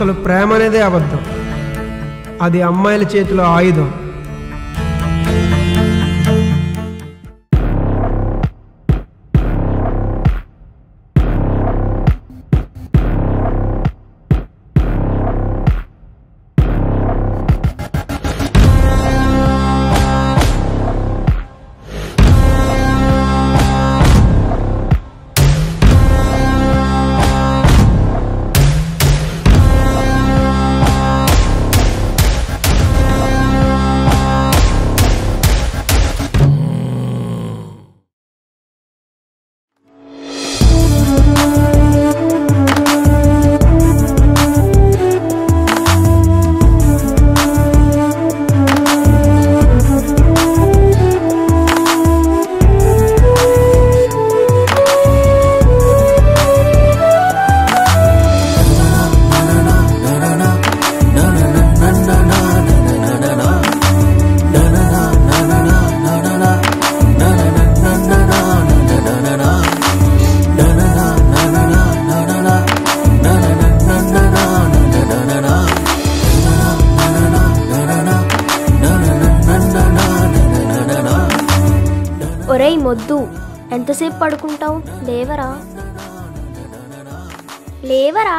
అసలు ప్రేమ అనేదే అబద్ధం. అది అమ్మాయిల చేతిలో ఆయుధం. ఒరేయ్ మొద్దు, ఎంతసేపు పడుకుంటావు? లేవరా లేవరా.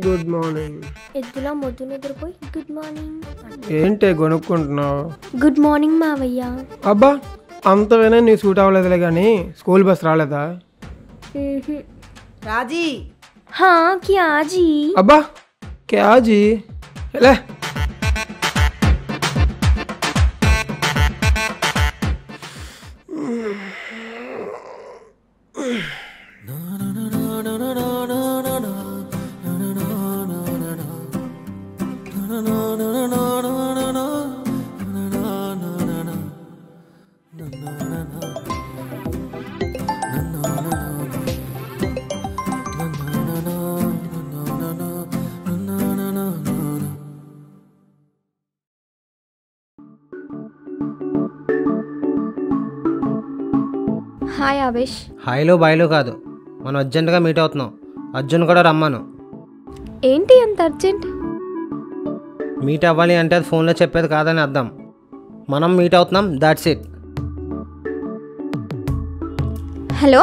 Good morning. ఎద్దులా మొద్దు నిద్రపోయి గుడ్ మార్నింగ్. ఏంటి కొనుక్కుంటున్నావు? గుడ్ మార్నింగ్ మావయ్య. అబ్బా, అంతవేనా నీ సూట్ అవ్వలేదులే కానీ స్కూల్ బస్ రాలేదా? రాజీ. हाँ क्या जी? अब्बा क्या जी? ले హాయ్ ఆవేష్. హాయ్లో బాయ్లో కాదు, మనం అర్జెంటుగా మీట్ అవుతున్నాం. అర్జున్ కూడా రమ్మను. ఏంటి అంత అర్జెంట్? మీట్ అవ్వాలి అంటే అది ఫోన్లో చెప్పేది కాదని అర్థం. మనం మీట్ అవుతున్నాం, that's it. Hello.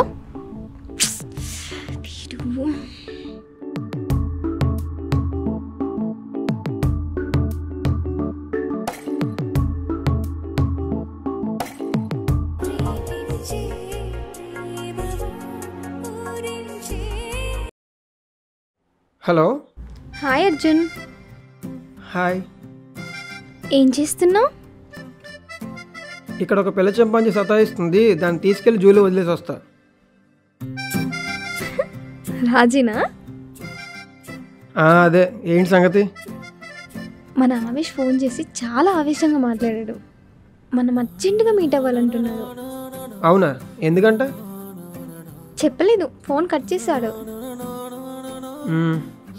Hello. Hi Arjun. Hi. ఏం చేస్తున్నావు? ఇక్కడ ఒక పిల్ల చెంపాంచి సతాయిస్తుంది, దాన్ని తీసుకెళ్లి జూలో వదిలేసి వస్తా. రాజీనా? అదే. ఏంటి సంగతి? మన ఆవేష్ ఫోన్ చేసి చాలా ఆవేశంగా మాట్లాడాడు. మనం అర్జెంటుగా మీట్ అవ్వాలంటున్నాడు. అవునా? ఎందుకంట? చెప్పలేదు, ఫోన్ కట్ చేశాడు.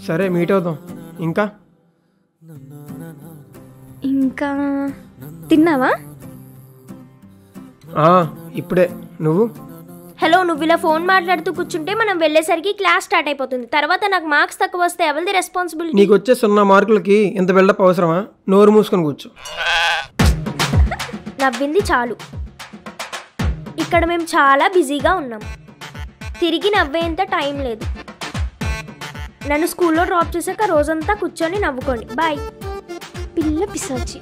సరే మీట్ అవుదాం. ఇంకా ఇంకా తిన్నావా? ఇప్పుడే. నువ్వు? హలో. నువ్వు ఇలా ఫోన్ మాట్లాడుతూ కూర్చుంటే మనం వెళ్ళేసరికి క్లాస్ స్టార్ట్ అయిపోతుంది. తర్వాత నాకు మార్క్స్ తక్కువ వస్తే ఎవరిది రెస్పాన్సిబిలిటీ? నీకు వచ్చే 0 మార్కులకి ఇంత బిల్డప్ అవసరమా? నోరు మూసుకొని కూర్చో. నవ్వింది చాలు. ఇక్కడ మేము చాలా బిజీగా ఉన్నాం. తిరిగి నవ్వేంత టైం లేదు. నన్ను స్కూల్లో డ్రాప్ చేశాక రోజంతా కూర్చొని నవ్వుకోండి. బాయ్. పిల్ల పిశాచి.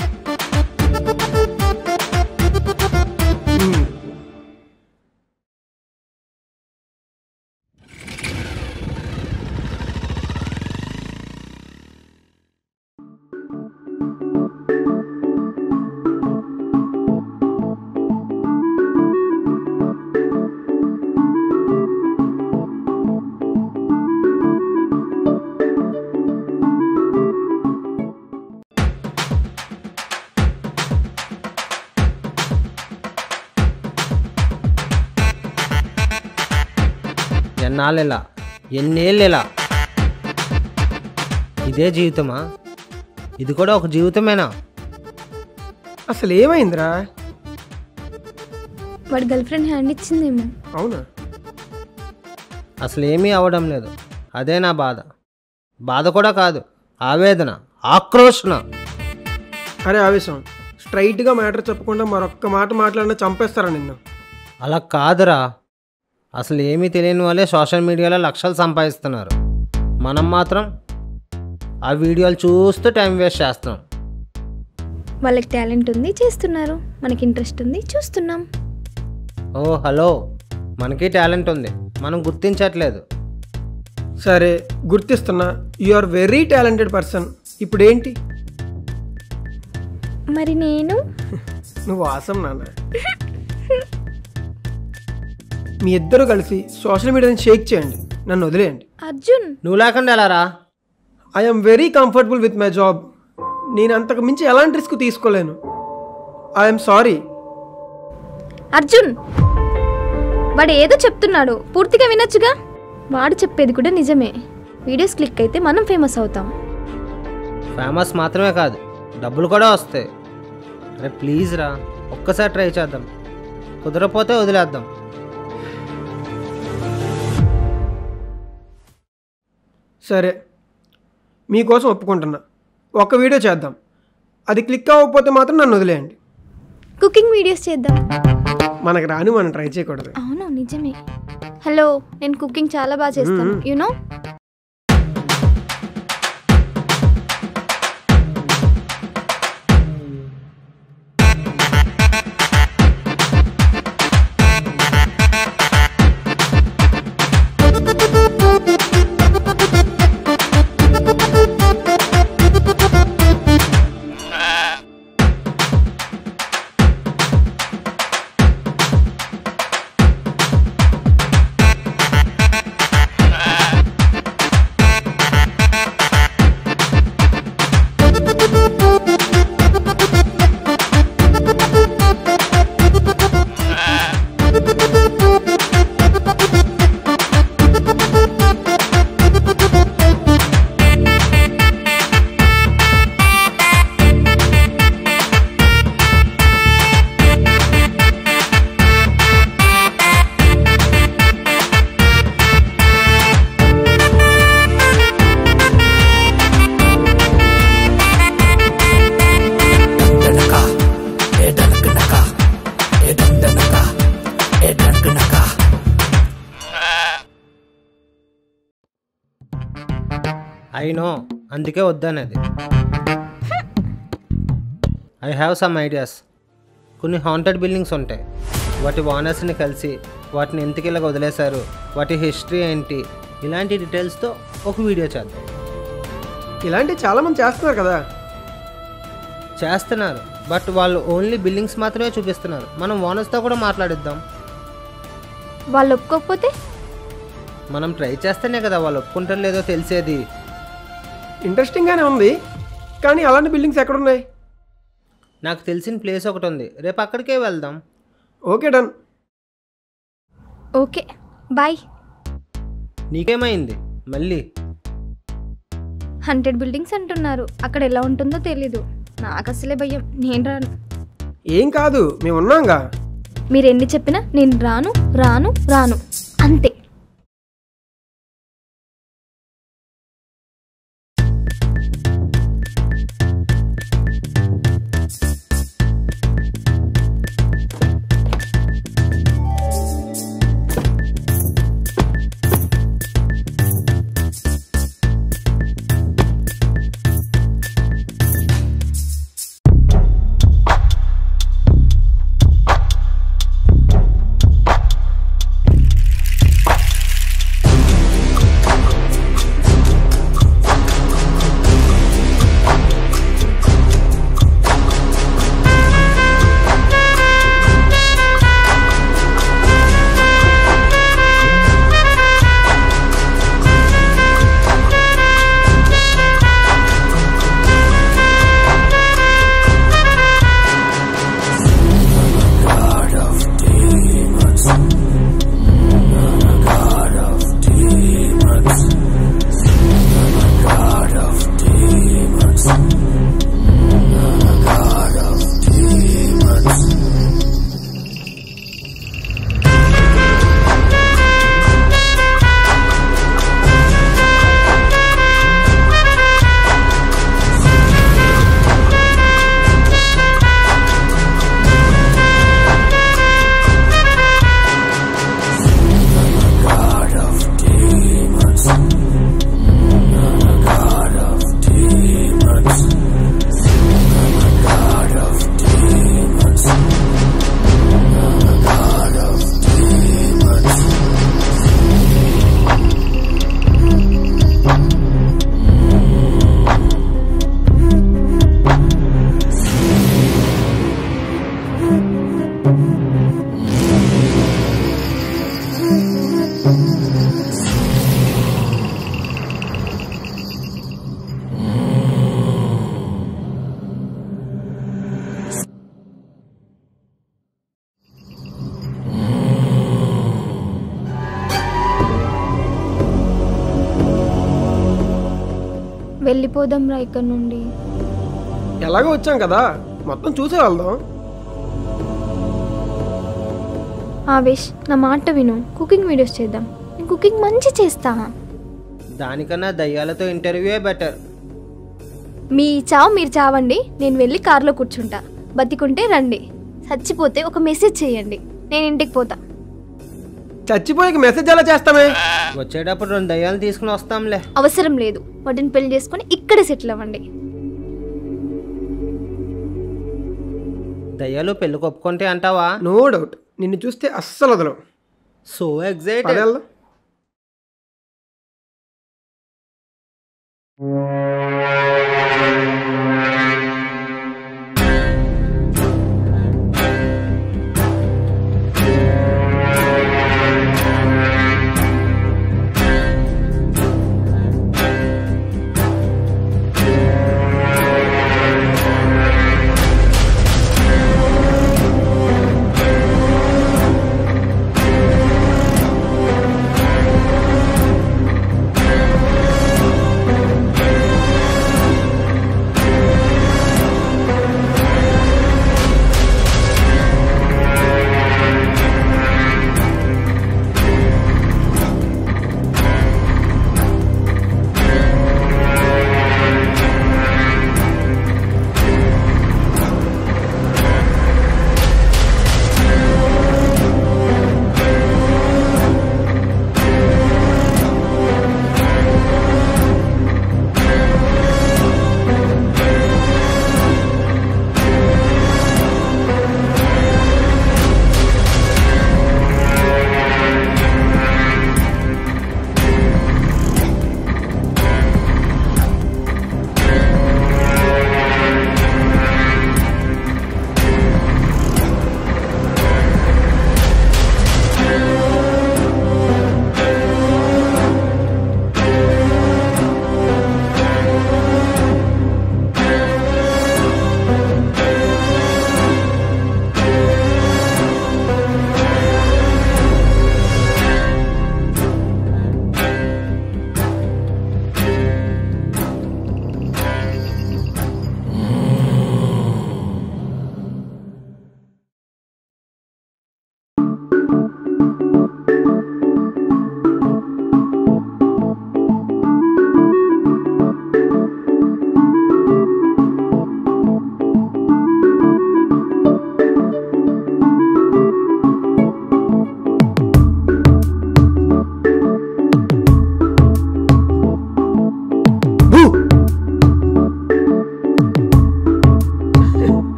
ఎన్నాళ్ళెలా, ఎన్నేళ్ళెలా? ఇదే జీవితమా? ఇది కూడా ఒక జీవితమేనా? అసలు ఏమైందిరా? వాడి గర్ల్ ఫ్రెండ్ హ్యాండ్ ఇచ్చిందేమో. అవునా? అసలు ఏమీ అవ్వడం లేదు. అదే నా బాధ. బాధ కూడా కాదు, ఆవేదన, ఆక్రోషణ. అరే ఆవేశం, స్ట్రైట్గా మ్యాటర్ చెప్పకుండా మరొక్క మాట మాట్లాడినా చంపేస్తారా నిన్ను? అలా కాదురా. అసలు ఏమీ తెలియని వాళ్ళే సోషల్ మీడియాలో లక్షలు సంపాదిస్తున్నారు. మనం మాత్రం ఆ వీడియోలు చూస్తూ టైం వేస్ట్ చేస్తాం. వాళ్ళకి టాలెంట్ ఉంది, చేస్తున్నారు. మనకి ఇంట్రెస్ట్ ఉంది, చూస్తున్నాం. ఓ హలో, మనకి టాలెంట్ ఉంది, మనం గుర్తించట్లేదు. సరే గుర్తిస్తున్నా, you are very talented person. ఇప్పుడు ఏంటి? మరి నేను నువ్వు ఆసం నాన్న. మీ ఇద్దరు కలిసి సోషల్ మీడియాని షేక్ చేయండి, నన్ను వదిలేయండి. అర్జున్, నువ్వు లేకుండా ఎలా రా? I'm very comfortable with my job. నేను అంతకు మించి ఎలాంటి రిస్క్ తీసుకోలేను. I'm sorry. అర్జున్, వాడు ఏదో చెప్తున్నాడు, పూర్తిగా వినొచ్చుగా. వాడు చెప్పేది కూడా నిజమే. వీడియోస్ క్లిక్ అయితే మనం ఫేమస్ అవుతాం. ఫేమస్ మాత్రమే కాదు, డబ్బులు కూడా వస్తాయి. అరే ప్లీజ్ రా, ఒక్కసారి ట్రై చేద్దాం. కుదరపోతే వదిలేద్దాం. సరే మీకోసం ఒప్పుకుంటున్నా, ఒక వీడియో చేద్దాం. అది క్లిక్ అవ్వకపోతే మాత్రం నన్ను వదిలేయండి. కుకింగ్ వీడియోస్ చేద్దాం. మనకు రాని మనం ట్రై చేయకూడదు. అవును నిజమే. హలో, నేను కుకింగ్ చాలా బాగా చేస్తాను, యూనో. ఐ నో, అందుకే వద్దనేది. I have some ideas. కొన్ని హాంటెడ్ బిల్డింగ్స్ ఉంటాయి, వాటి ఓనర్స్ని కలిసి వాటిని ఎందుకు ఇలాగ వదిలేశారు, వాటి హిస్టరీ ఏంటి, ఇలాంటి డీటెయిల్స్తో ఒక వీడియో చేద్దాం. ఇలాంటివి చాలామంది చేస్తున్నారు కదా. చేస్తున్నారు, బట్ వాళ్ళు ఓన్లీ బిల్డింగ్స్ మాత్రమే చూపిస్తున్నారు. మనం ఓనర్స్తో కూడా మాట్లాడిద్దాం. వాళ్ళు ఒప్పుకోకపోతే మనం ట్రై చేస్తేనే కదా వాళ్ళు ఒప్పుకుంటారో లేదో తెలిసేది. ఇంట్రెస్టింగ్గానే ఉంది, కానీ అలాంటి బిల్డింగ్స్ ఎక్కడున్నాయి? నాకు తెలిసిన ప్లేస్ ఒకటి ఉంది, రేపు అక్కడికే వెళ్దాం. Okay done. Okay bye. నీకేమైంది మళ్ళీ? 100 బిల్డింగ్స్ అంటున్నారు, అక్కడ ఎలా ఉంటుందో తెలీదు. నాకు అసలే భయం, నేను రాను. ఏం కాదు, మేము ఉన్నాంగా. మీరు ఎన్ని చెప్పినా నేను రాను రాను రాను అంతే. వెళ్ళిపోదాం రా ఇక్కడ నుండి. ఎలాగో వచ్చాం కదా, మొత్తం చూసే వెళ్దాం. ఆవేష్, నా మాట విను. కుకింగ్ వీడియోస్ చేద్దాం. నేను కుకింగ్ మంచి చేస్తా. దానికన్నా దయ్యాలతో ఇంటర్వ్యూయే బెటర్. మీ చావు మీరు చావండి, నేను వెళ్ళి కార్లో కూర్చుంటా. బతికుంటే రండి, చచ్చిపోతే ఒక మెసేజ్ చేయండి, నేను ఇంటికి పోతా. చచ్చిపోయాక మెసేజ్ ఎలా చేస్తామే? వచ్చేటప్పుడు 2 దయ్యాలు తీసుకుని వస్తాంలే. అవసరం లేదు, వాటిని పెళ్లి చేసుకొని ఇక్కడే సెటిల్ అవ్వండి. దయ్యాలు పెళ్ళి ఒప్పుకుంటే అంటావా? నో డౌట్, నిన్ను చూస్తే అస్సలు వదలవు. So excited. పదేళ్ళు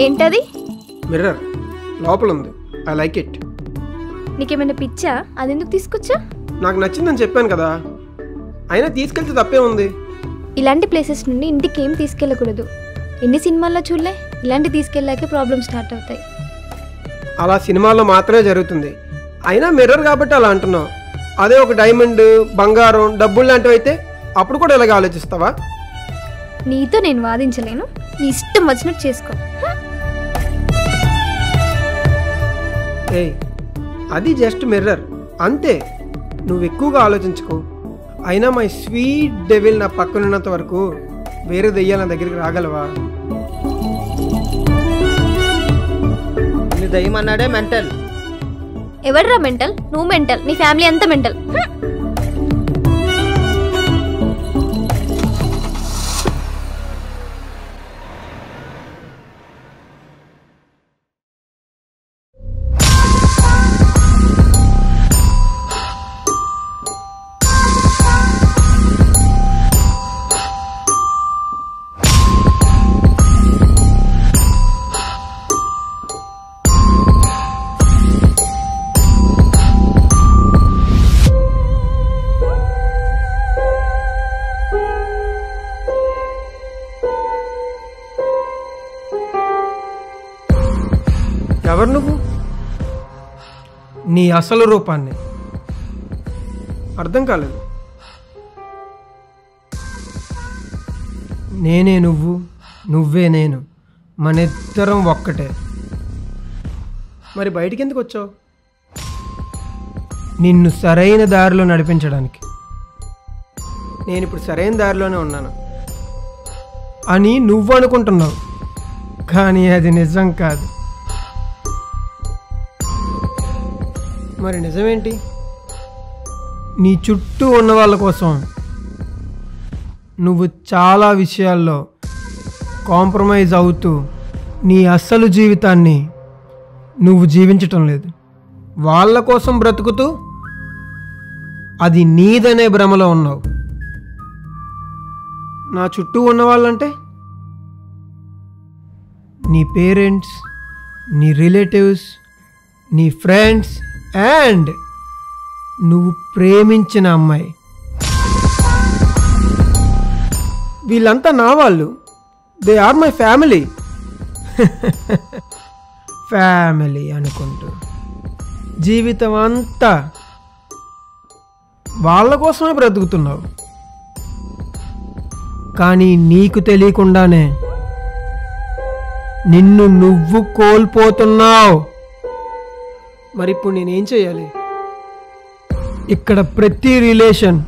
ఏంటది? మిర్రర్ లోపల ఉంది. I like it. నీకేమైనా పిచ్చా? అది ఎందుకు తీసుకొచ్చా? నాకు నచ్చిందని చెప్పాను కదా, అయినా తీసుకెళ్తే తప్పే ఉంది. ఇలాంటి ప్లేసెస్ నుండి ఇంటికి ఏం తీసుకెళ్ళకూడదు. ఎన్ని సినిమాల్లో చూడలే, ఇలాంటి తీసుకెళ్ళాకే ప్రాబ్లమ్ స్టార్ట్ అవుతాయి. అలా సినిమాల్లో మాత్రమే జరుగుతుంది. అయినా మిర్రర్ కాబట్టి అలా అంటున్నావు. అదే ఒక డైమండ్, బంగారం, డబ్బులు లాంటివి అయితే అప్పుడు కూడా ఇలాగ ఆలోచిస్తావా? నీతో నేను వాదించలేను, నీ ఇష్టం వచ్చినట్టు చేసుకో. ఏయ్, అది జస్ట్ మిర్రర్ అంతే, నువ్వు ఎక్కువగా ఆలోచించుకో. అయినా మై స్వీట్ డెవిల్ నా పక్కనున్నంత వరకు వేరే దెయ్యాల దగ్గరికి రాగలవా? నీ దయ్యం అన్నాడే మెంటల్. ఎవడ్రా మెంటల్? నువ్వు మెంటల్, నీ ఫ్యామిలీ అంతా మెంటల్. ఎవరు నువ్వు? నీ అసలు రూపాన్ని అర్థం కాలేదు. నేనే నువ్వు, నువ్వే నేను. మనిద్దరం ఒక్కటే. మరి బయటికి ఎందుకు వచ్చావు? నిన్ను సరైన దారిలో నడిపించడానికి. నేను ఇప్పుడు సరైన దారిలోనే ఉన్నాను అని నువ్వు అనుకుంటున్నావు, కానీ అది నిజం కాదు. మరి నిజమేంటి? నీ చుట్టూ ఉన్న వాళ్ళ కోసం నువ్వు చాలా విషయాల్లో కాంప్రమైజ్ అవుతూ నీ అసలు జీవితాన్ని నువ్వు జీవించటం లేదు. వాళ్ళ కోసం బ్రతుకుతూ అది నీదనే భ్రమలో ఉన్నావు. నా చుట్టూ ఉన్న వాళ్ళంటే నీ పేరెంట్స్, నీ రిలేటివ్స్, నీ ఫ్రెండ్స్ అండ్ నువ్వు ప్రేమించిన అమ్మాయి. వీళ్ళంతా నా వాళ్ళు. They are my family. Family అనుకుంటూ జీవితం అంతా వాళ్ళ కోసమే బ్రతుకుతున్నావు. కానీ నీకు తెలియకుండానే నిన్ను నువ్వు కోల్పోతున్నావు. మరి ఇప్పుడు నేనేం చేయాలి? ఇక్కడ ప్రతి రిలేషన్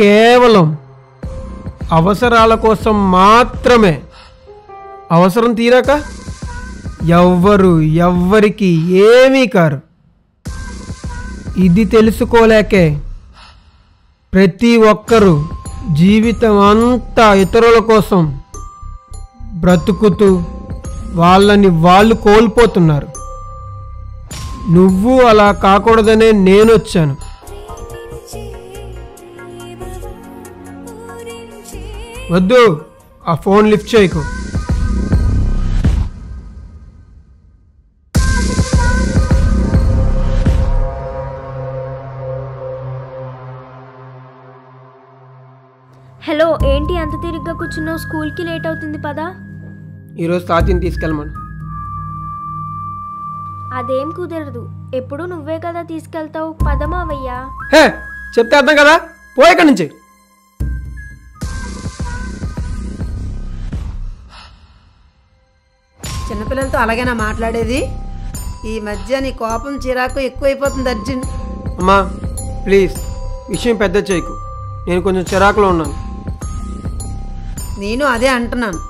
కేవలం అవసరాల కోసం మాత్రమే. అవసరం తీరాక ఎవ్వరికి ఏమీ కారు. ఇది తెలుసుకోలేకే ప్రతి ఒక్కరూ జీవితం అంతా ఇతరుల కోసం బ్రతుకుతూ వాళ్ళని వాళ్ళు కోల్పోతున్నారు. నువ్వు అలా కాకూడదనే నేను వచ్చాను. వద్దు, ఆ ఫోన్ లిఫ్ట్ చేయకు. హలో, ఏంటి అంత తిరిగ్గా కూర్చున్నావు? స్కూల్కి లేట్ అవుతుంది పదా. ఈరోజు తాతని తీసుకెళ్ళమను. అదేం కుదరదు, ఎప్పుడు నువ్వే కదా తీసుకెళ్తావు. పదమావయ్యా. హే, చెప్తే అర్థం కదా, పోయి ఇక్కడి నుంచి. చిన్నపిల్లలతో అలాగేనా మాట్లాడేది? ఈ మధ్య నీ కోపం చిరాకు ఎక్కువైపోతుంది అర్జున్. అమ్మా ప్లీజ్, విషయం పెద్ద చేయకు. నేను కొంచెం చిరాకులో ఉన్నాను. నేను అదే అంటున్నాను.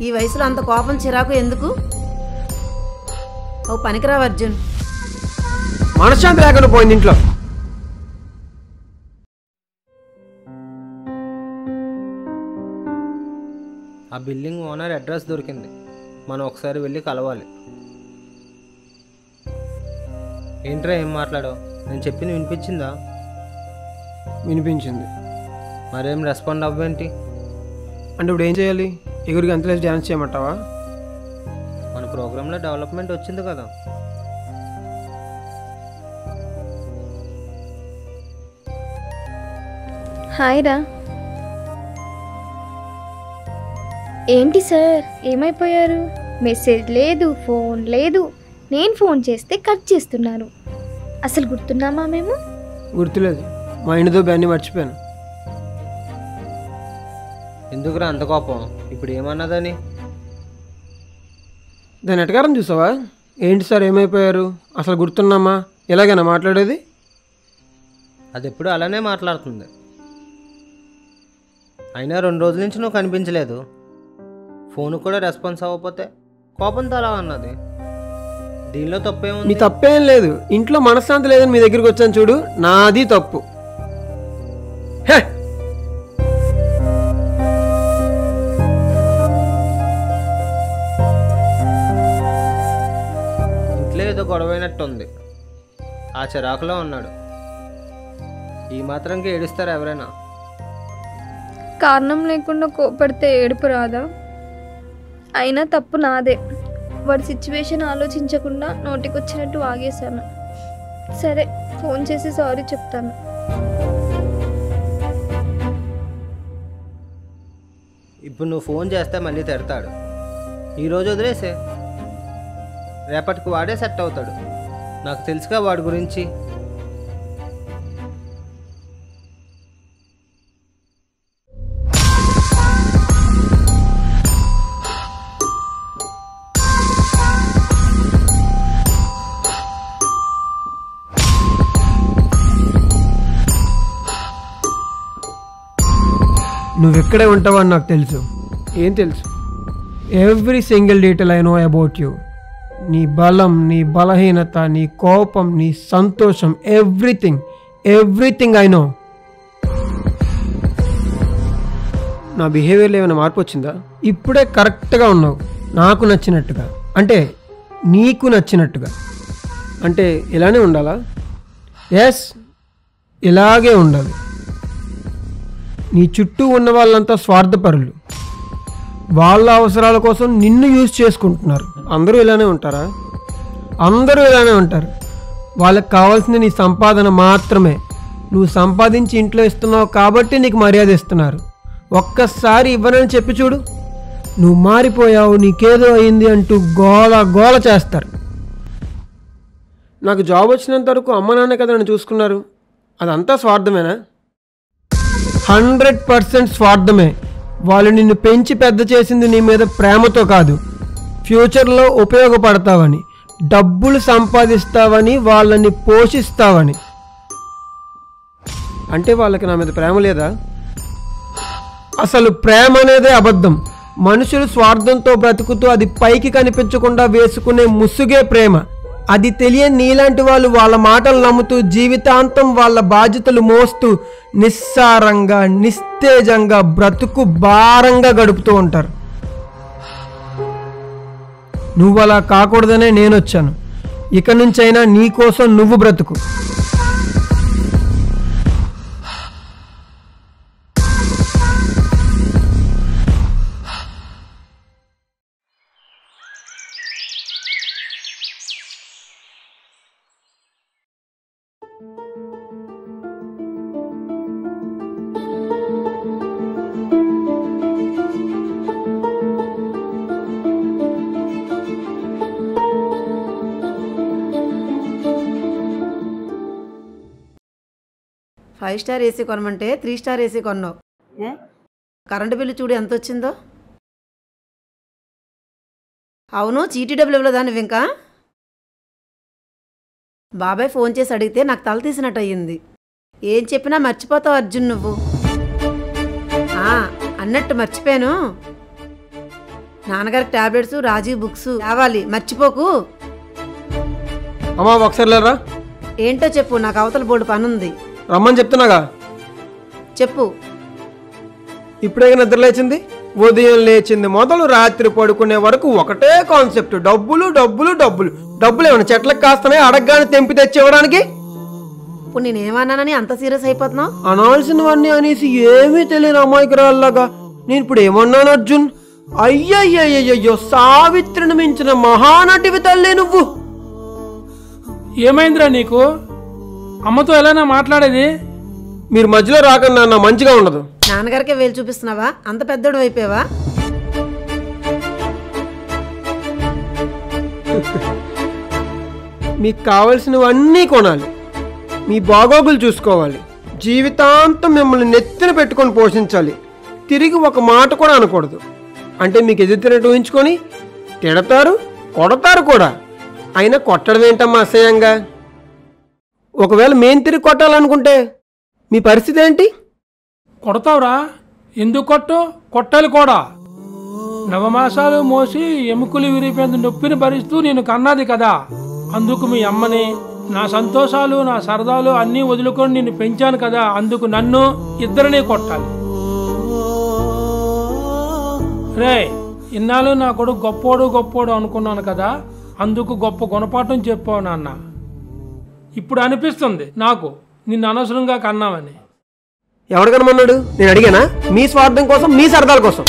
ఈ వయసులో అంత కోపం చిరాకు ఎందుకు? ఓ పనికిరావు అర్జున్. మనశ్శాంతి లేకుండా పోయింది ఇంట్లో. ఆ బిల్డింగ్ ఓనర్ అడ్రస్ దొరికింది. మనం ఒకసారి వెళ్ళి కలవాలి. ఏంట్రా ఏం మాట్లాడావు? నేను చెప్పింది వినిపించిందా? వినిపించింది. మరేం రెస్పాండ్ అవ్వేంటి? అంటే ఇప్పుడు ఏం చేయాలి? ఎగురికి అంతలేసి డ్యాన్స్ చేయమంటావా? మన ప్రోగ్రాంలో డెవలప్మెంట్ వచ్చింది కదా. హాయ్ రా. ఏంటి సార్, ఏమైపోయారు? మెసేజ్ లేదు, ఫోన్ లేదు. నేను ఫోన్ చేస్తే కట్ చేస్తున్నారు. అసలు గుర్తున్నామా మేము? గుర్తులేదు. మా ఇంటితో బ్యాన్ని మర్చిపోయాను. ఎందుకురా అంత కోపం? ఇప్పుడు ఏమన్నదని? దాని ఎటకారం చూసావా? ఏంటి సార్ ఏమైపోయారు? అసలు గుర్తున్నామా? ఎలాగైనా మాట్లాడేది? అది ఎప్పుడు అలానే మాట్లాడుతుంది. అయినా 2 రోజుల నుంచి నువ్వు కనిపించలేదు. ఫోన్ కూడా రెస్పాన్స్ అవ్వకపోతే కోపంతో అలా అన్నది. దీనిలో తప్పేముంది? మీ తప్పేం లేదు. ఇంట్లో మనశ్శాంతి లేదని మీ దగ్గరికి వచ్చాను చూడు, నాది తప్పు. హే, ఇంట్లో ఏదో గొడవైనట్టుంది. ఆ చిరాకులో ఉన్నాడు. ఈ మాత్రంకి ఏడుస్తారు ఎవరైనా? కారణం లేకుండా కోపడితే ఏడుపు రాదా? అయినా తప్పు నాదే. వాడి సిచ్యువేషన్ ఆలోచించకుండా నోటికొచ్చినట్టు ఆగేశాను. సరే, ఫోన్ చేసి సారీ చెప్తాను. ఇప్పుడు నువ్వు ఫోన్ చేస్తే మళ్ళీ తిడతాడు. ఈరోజు వదిలేసే, రేపటికి వాడే సెట్ అవుతాడు. నాకు తెలుసుగా వాడి గురించి. నువ్వు ఎక్కడే ఉంటావని నాకు తెలుసు. ఏం తెలుసు? Every single detail I know about you. నీ బలం, నీ బలహీనత, నీ కోపం, నీ సంతోషం, ఎవ్రీథింగ్ ఐ నో. నా బిహేవియర్లో ఏమైనా మార్పు వచ్చిందా? ఇప్పుడే కరెక్ట్గా ఉన్నావు, నాకు నచ్చినట్టుగా. అంటే నీకు నచ్చినట్టుగా. అంటే ఇలానే ఉండాలా? ఎస్, ఇలాగే ఉండాలి. నీ చుట్టూ ఉన్న వాళ్ళంతా స్వార్థపరులు. వాళ్ళ అవసరాల కోసం నిన్ను యూజ్ చేసుకుంటున్నారు. అందరూ ఇలానే ఉంటారా? అందరూ ఇలానే ఉంటారు. వాళ్ళకి కావాల్సింది నీ సంపాదన మాత్రమే. నువ్వు సంపాదించి ఇంట్లో ఇస్తున్నావు కాబట్టి నీకు మర్యాద ఇస్తున్నారు. ఒక్కసారి ఇవ్వనని చెప్పి చూడు, నువ్వు మారిపోయావు, నీకేదో అయింది అంటూ గోల చేస్తారు. నాకు జాబ్ వచ్చినంత వరకు అమ్మ నాన్న కదా నన్ను చూసుకున్నారు. అదంతా స్వార్థమేనా? 100% స్వార్థమే. వాళ్ళు నిన్ను పెంచి పెద్ద చేసింది నీ మీద ప్రేమతో కాదు, ఫ్యూచర్లో ఉపయోగపడతావని, డబ్బులు సంపాదిస్తావని, వాళ్ళని పోషిస్తావని. అంటే వాళ్ళకి నా మీద ప్రేమ లేదా? అసలు ప్రేమ అనేదే అబద్ధం. మనుషులు స్వార్థంతో బ్రతుకుతూ అది పైకి కనిపించకుండా వేసుకునే ముసుగే ప్రేమ. అది తెలియని నీలాంటి వాళ్ళు వాళ్ళ మాటలు నమ్ముతూ జీవితాంతం వాళ్ళ బాధ్యతలు మోస్తూ నిస్సారంగా, నిస్తేజంగా, బ్రతుకు భారంగా గడుపుతూ ఉంటారు. నువ్వు అలా కాకూడదనే నేను వచ్చాను. ఇక నుంచైనా నీ కోసం నువ్వు బ్రతుకు. ఫైవ్ స్టార్ ఏసీ కొనమంటే 3 స్టార్ ఏసీ కొన్నావు. కరెంటు బిల్లు చూడు ఎంత వచ్చిందో. అవును, చీటీ డబ్బులు ఇవ్వలేదా నువ్వు ఇంకా? బాబాయ్ ఫోన్ చేసి అడిగితే నాకు తల తీసినట్టు అయ్యింది. ఏం చెప్పినా మర్చిపోతావు అర్జున్ నువ్వు. అన్నట్టు మర్చిపోయాను, నాన్నగారికి టాబ్లెట్స్, రాజీవ్ బుక్స్ కావాలి, మర్చిపోకు. అమ్మా ఒకసారి లేరా? ఏంటో చెప్పు, నాకు అవతల బోర్డు పనుంది. రమ్మని చెప్తున్నాగా. చెప్పు. ఇప్పుడే నిద్ర లేచింది. ఉదయం లేచింది మొదలు రాత్రి పడుకునే వరకు ఒకటే కాన్సెప్ట్, డబ్బులు డబ్బులు డబ్బులు. డబ్బులు ఏమైనా చెట్లకు కాస్తున్నాయి అడగగానే తెంపి తెచ్చి ఇవ్వడానికి? ఇప్పుడు నేనేమన్నానని అంత సీరియస్ అయిపోతున్నావు? అనాల్సినవన్నీ అనేసి ఏమీ తెలియని అమాయకురాల్లాగా. నేను ఇప్పుడు ఏమన్నాను అర్జున్? అయ్యయ్యో, సావిత్రిని మించిన మహానటివి తల్లి నువ్వు. ఏమైందిరా నీకు? అమ్మతో ఎలానా మాట్లాడేది? మీరు మధ్యలో రాకన్నా నా మంచిగా ఉండదు. నాన్నగారికే వేలు చూపిస్తున్నావా? అంత పెద్దోడు అయిపోయావా? మీకు కావలసినవన్నీ కొనాలి, మీ బాగోగులు చూసుకోవాలి, జీవితాంతం మిమ్మల్ని నెత్తిన పెట్టుకొని పోషించాలి. తిరిగి ఒక మాట కూడా అనకూడదు. అంటే మీకు ఎదురుతినట్టు ఊహించుకొని తిడతారు, కొడతారు కూడా. అయినా కొట్టడం ఏంటమ్మా అసహ్యంగా? ఒకవేళ మేం తిరిగి కొట్టాలనుకుంటే మీ పరిస్థితి ఏంటి? కొడతావురా? ఎందుకు కొట్టాలి కూడా. నవమాసాలు మోసి ఎముకలు విరిగిపోయేంత నొప్పిని భరిస్తూ నేను కన్నది కదా. అందుకు మీ అమ్మని, నా సంతోషాలు, నా సరదాలు అన్నీ వదులుకొని నిన్ను పెంచాను కదా. అందుకు నన్ను, ఇద్దరిని కొట్టాలి. రే, ఇన్నాళ్ళు నా కొడుకు గొప్పోడు అనుకున్నాను కదా. అందుకు గొప్ప గుణపాఠం చెప్పావు నాన్న. ఇప్పుడు అనిపిస్తుంది నాకు నిన్ను అనవసరంగా కన్నామని. ఎవడు కనమన్నాడు? నేను అడిగానా? మీ స్వార్థం కోసం, మీ సరదాల కోసం.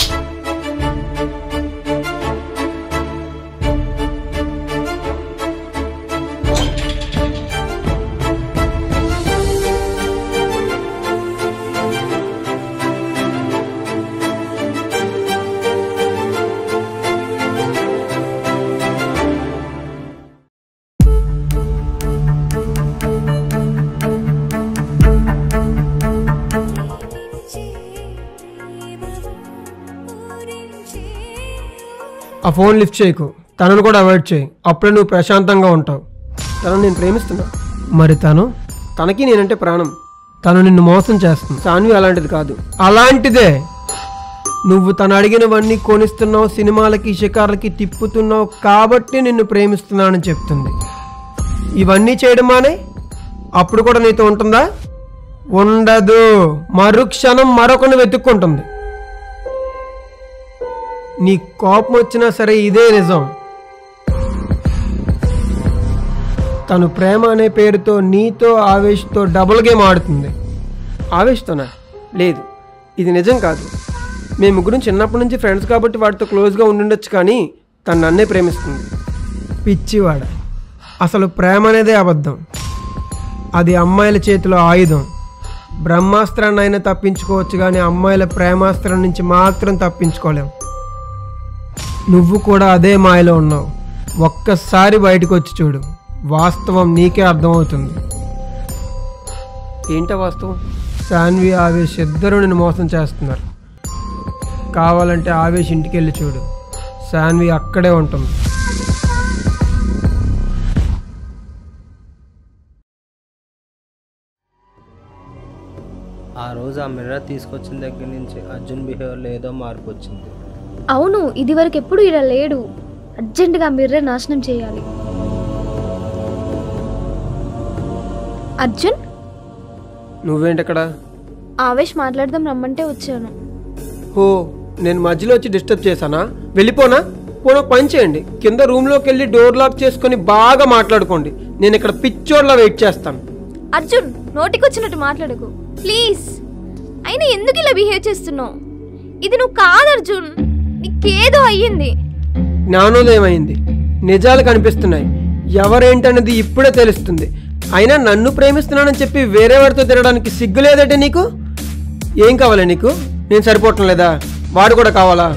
ఆ ఫోన్ లిఫ్ట్ చేయకు, తనను కూడా అవాయిడ్ చేయి. అప్పుడే నువ్వు ప్రశాంతంగా ఉంటావు. తనను నేను ప్రేమిస్తున్నా. మరి తనకి నేనంటే ప్రాణం. తను నిన్ను మోసం చేస్తుంది. సాన్వి అలాంటిది కాదు. అలాంటిదే నువ్వు తను అడిగినవన్నీ కొనిస్తున్నావు, సినిమాలకి షికార్లకి తిప్పుతున్నావు కాబట్టి నిన్ను ప్రేమిస్తున్నానని చెప్తుంది. ఇవన్నీ చేయడం మానే అప్పుడు కూడా నీతో ఉంటుందా? ఉండదు. మరుక్షణం మరొకరిని వెతుక్కుంటుంది. నీ కోపం వచ్చినా సరే ఇదే నిజం. తను ప్రేమ అనే పేరుతో నీతో ఆవేష్తో డబుల్ గేమ్ ఆడుతుంది. ఆవేష్తోనా? లేదు, ఇది నిజం కాదు. మేము ముగ్గురం చిన్నప్పటి నుంచి ఫ్రెండ్స్ కాబట్టి వాడితో క్లోజ్గా ఉండుండొచ్చు, కానీ తను నన్నే ప్రేమిస్తుంది. పిచ్చివాడ. అసలు ప్రేమ అనేదే అబద్ధం. అది అమ్మాయిల చేతిలో ఆయుధం. బ్రహ్మాస్త్రాన్ని అయినా తప్పించుకోవచ్చు, కానీ అమ్మాయిల ప్రేమాస్త్రం నుంచి మాత్రం తప్పించుకోలేం. నువ్వు కూడా అదే మాయలో ఉన్నావు. ఒక్కసారి బయటకు వచ్చి చూడు, వాస్తవం నీకే అర్థమవుతుంది. ఏంటో వాస్తవం? శాన్వి, ఆవేశ్ ఇద్దరూ నిన్ను మోసం చేస్తున్నారు. కావాలంటే ఆవేశ్ ఇంటికి వెళ్ళి చూడు, శాన్వి అక్కడే ఉంటుంది. ఆ రోజు ఆ మిర్రర్ తీసుకొచ్చిన దగ్గర నుంచి అర్జున్ బిహేవియర్లో ఏదో మార్పు వచ్చింది. అవును, ఇది వరకు ఎప్పుడు ఇలా లేడు. అర్జెంటుగా మిర్రర్ నాశనం చేయాలి. అర్జున్, నువ్వేంటక్కడ? ఆవేశ్ మాట్లాడదాం రమ్మంటే వచ్చాను. ఓ, నేను మధ్యలో వచ్చి డిస్టర్బ్ చేశానా? వెళ్ళిపోనా? పోనా పని చేయండి, కింద రూమ్లోకి వెళ్ళి డోర్ లాక్ చేసుకొని బాగా మాట్లాడుకోండి. నేను ఇక్కడ పిచ్చోడ్లా వెయిట్ చేస్తాను. అర్జున్, నోటికొచ్చినట్టు మాట్లాడకు ప్లీజ్. అయినా ఎందుకు ఇలా బిహేవ్ చేస్తున్నావు? ఇది నువ్వు కాదు అర్జున్, నీకేదో అయ్యింది. జ్ఞానోదయం అయింది, నిజాలు కనిపిస్తున్నాయి. ఎవరేంటనేది ఇప్పుడే తెలుస్తుంది. అయినా నన్ను ప్రేమిస్తున్నానని చెప్పి వేరే వాడితో తినడానికి సిగ్గు లేదంటే నీకు? ఏం కావాలి నీకు? నేను సరిపోవటం లేదా? వాడు కూడా కావాలా?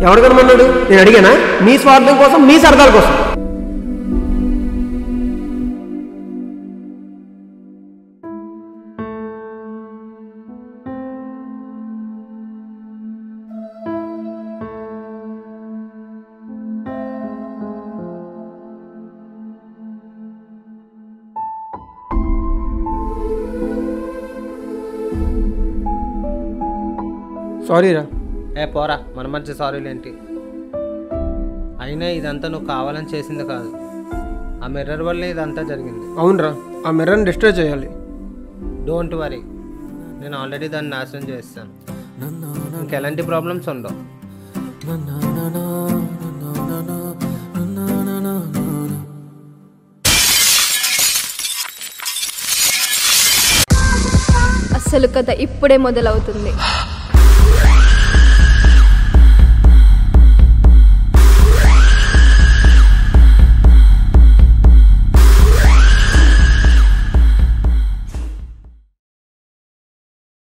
ఎవడు కనమన్నాడు? నేను అడిగానా? మీ స్వార్థం కోసం, మీ సరదాల కోసం. సారీ రా. పోరా, మన మధ్య సారీలేంటి? అయినా ఇదంతా నువ్వు కావాలని చేసింది కాదు, ఆ మిర్రర్ వల్లే ఇదంతా జరిగింది. అవునరా, ఆ మిర్రర్ని డిస్ట్రాయ్ చేయాలి. డోంట్ వరీ, నేను ఆల్రెడీ దాన్ని నాశనం చేస్తాను. ఇంకెలాంటి ప్రాబ్లమ్స్ ఉండవు. అసలు కథ ఇప్పుడే మొదలవుతుంది.